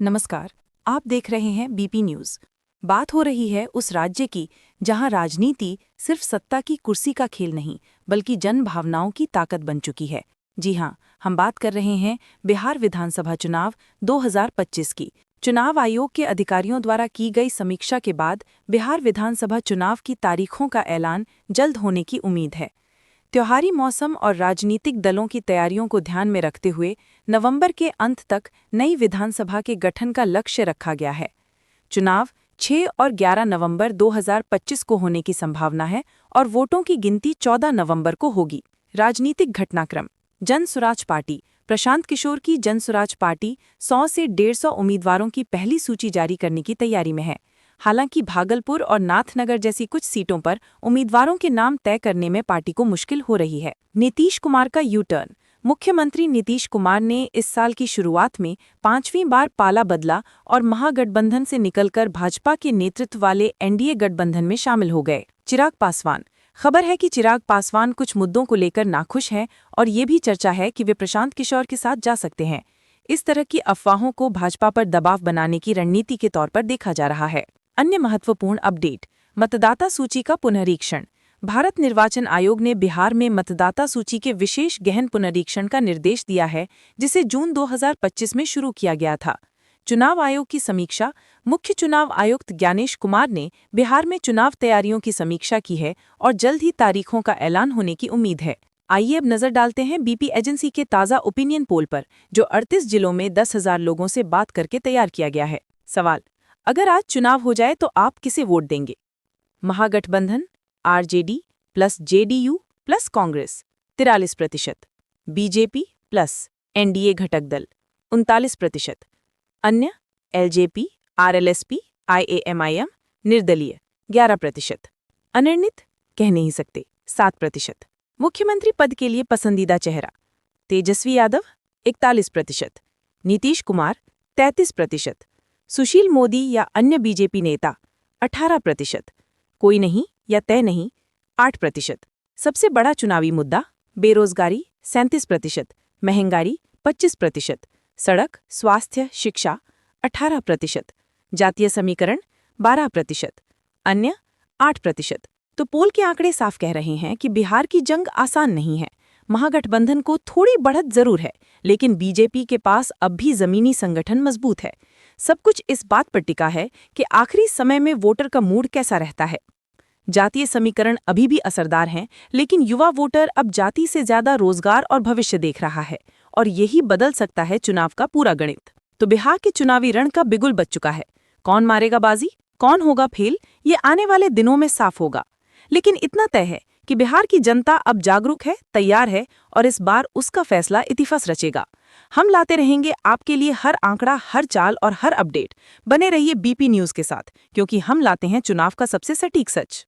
नमस्कार। आप देख रहे हैं बीपी न्यूज़। बात हो रही है उस राज्य की जहां राजनीति सिर्फ सत्ता की कुर्सी का खेल नहीं बल्कि जन भावनाओं की ताकत बन चुकी है। जी हां, हम बात कर रहे हैं बिहार विधानसभा चुनाव 2025 की। चुनाव आयोग के अधिकारियों द्वारा की गई समीक्षा के बाद बिहार विधानसभा चुनाव की तारीखों का ऐलान जल्द होने की उम्मीद है। त्योहारी मौसम और राजनीतिक दलों की तैयारियों को ध्यान में रखते हुए नवंबर के अंत तक नई विधानसभा के गठन का लक्ष्य रखा गया है। चुनाव 6 और 11 नवंबर 2025 को होने की संभावना है और वोटों की गिनती 14 नवंबर को होगी। राजनीतिक घटनाक्रम। जन सुराज पार्टी। प्रशांत किशोर की जन सुराज पार्टी 100 से 150 उम्मीदवारों की पहली सूची जारी करने की तैयारी में है। हालांकि भागलपुर और नाथनगर जैसी कुछ सीटों पर उम्मीदवारों के नाम तय करने में पार्टी को मुश्किल हो रही है। नीतीश कुमार का यू टर्न। मुख्यमंत्री नीतीश कुमार ने इस साल की शुरुआत में 5वीं बार पाला बदला और महागठबंधन से निकलकर भाजपा के नेतृत्व वाले एनडीए गठबंधन में शामिल हो गए। चिराग पासवान। खबर है कि चिराग पासवान कुछ मुद्दों को लेकर नाखुश हैं और ये भी चर्चा है कि वे प्रशांत किशोर के साथ जा सकते हैं। इस तरह की अफवाहों को भाजपा पर दबाव बनाने की रणनीति के तौर पर देखा जा रहा है। अन्य महत्वपूर्ण अपडेट। मतदाता सूची का पुनरीक्षण। भारत निर्वाचन आयोग ने बिहार में मतदाता सूची के विशेष गहन पुनरीक्षण का निर्देश दिया है, जिसे जून 2025 में शुरू किया गया था। चुनाव आयोग की समीक्षा। मुख्य चुनाव आयुक्त ज्ञानेश कुमार ने बिहार में चुनाव तैयारियों की समीक्षा की है और जल्द ही तारीखों का ऐलान होने की उम्मीद है। आइए अब नजर डालते हैं बीपी एजेंसी के ताज़ा ओपिनियन पोल पर, जो 38 जिलों में 10,000 लोगों से बात करके तैयार किया गया है। सवाल: अगर आज चुनाव हो जाए तो आप किसे वोट देंगे? Mahagathbandhan, RJD plus JDU plus Congress 43%, BJP plus NDA घटक दल 39%, अन्य एलजेपी, आरएलएसपी, आईएएमआईएम, निर्दलीय 11%, अनिर्णित कह नहीं सकते 7%। मुख्यमंत्री पद के लिए पसंदीदा चेहरा: तेजस्वी यादव 41%, नीतीश कुमार 33%, सुशील मोदी या अन्य बीजेपी नेता 18%, कोई नहीं या तय नहीं 8%। सबसे बड़ा चुनावी मुद्दा: बेरोजगारी 37%, महंगाई 25%, सड़क, स्वास्थ्य, शिक्षा 18%, जातीय समीकरण 12%, अन्य 8%। तो पोल के आंकड़े साफ कह रहे हैं कि बिहार की जंग आसान नहीं है। महागठबंधन को थोड़ी बढ़त जरूर है, लेकिन बीजेपी के पास अब भी जमीनी संगठन मजबूत है। सब कुछ इस बात पर टिका है कि आखिरी समय में वोटर का मूड कैसा रहता है। जातीय समीकरण अभी भी असरदार हैं, लेकिन युवा वोटर अब जाति से ज्यादा रोजगार और भविष्य देख रहा है, और यही बदल सकता है चुनाव का पूरा गणित। तो बिहार के चुनावी रण का बिगुल बज चुका है। कौन मारेगा बाजी, कौन होगा फेल, ये आने वाले दिनों में साफ होगा। लेकिन इतना तय है कि बिहार की जनता अब जागरूक है, तैयार है, और इस बार उसका फैसला इतिफास रचेगा। हम लाते रहेंगे आपके लिए हर आंकड़ा, हर चाल और हर अपडेट। बने रहिए बीपी न्यूज़ के साथ, क्योंकि हम लाते हैं चुनाव का सबसे सटीक सच।